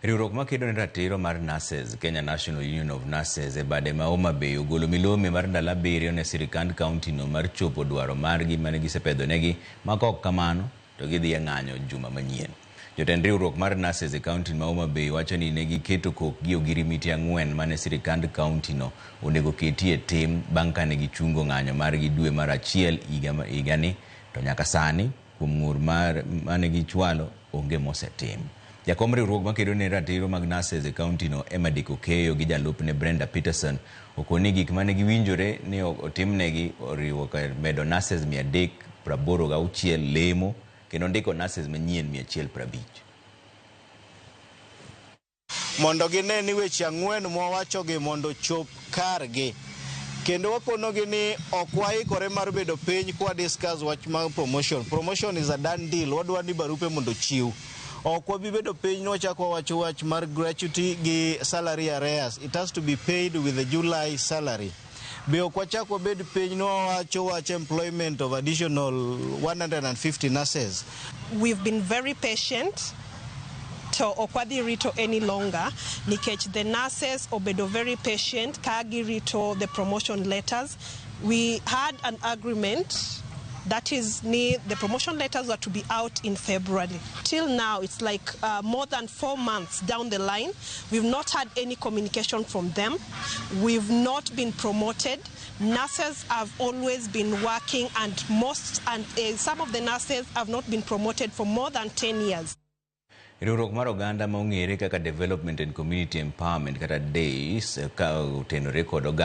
Riwruok makedo ne ratiro mar Nases, Kenya National Union of Nases, e bade ma Homa Bay ogolo milome mar ndalo 7 ne sirikand kaunti no mar chopo dwaro margi mane gisepedhonegi, ma kok kamano to gidhi ng'anyo juma manyien. Jotend riwruok mar Nases e kaunti ma Homa Bay wacho ni ne giketo kokgi ogirimiti 4 mane sirikand kaunti no onego ketie tim bang' kane gichungo ng'anyo margi dwe mar achiel higani, to nyaka sani kuom ng'ur mane gichwalo onge mosetim. Jakom riwruok makedo ne ratiro mag Nases e kaunti no Emma Dikokeyo gi jalupne Brenda Peterson okoni gik mane giwinjore ni otimnegi oriwo medo Nases 386 lemo kendo ndiko Nases manyien 150. Mondo gine ni weche 4 mwawachogi mondo chop kargi. Kendo wakonogi ni okwaikore mar bedo piny kwa discuss wach mag promotion. Promotion is a done deal. Wadwa ni barupe mondo chiw. Okwa bibedo piny no chakwa wacho wach mar gratuity gi salary arrears. It has to be paid with the July salary. Be okwa chakwa bed piny no wacho wach employment of additional 150 nurses. We've been very patient to okwadhi rito any longer nikech the nurses obedo very patient kagi rito the promotion letters. We had an agreement that is the promotion letters were to be out in February. Till now, it's like more than 4 months down the line. We've not had any communication from them. We've not been promoted. Nurses have always been working, and some of the nurses have not been promoted for more than 10 years. Riwruok mar oganda ma ong'ere kaka Development and Community Empowerment kata DAYS ka otenore kod oganda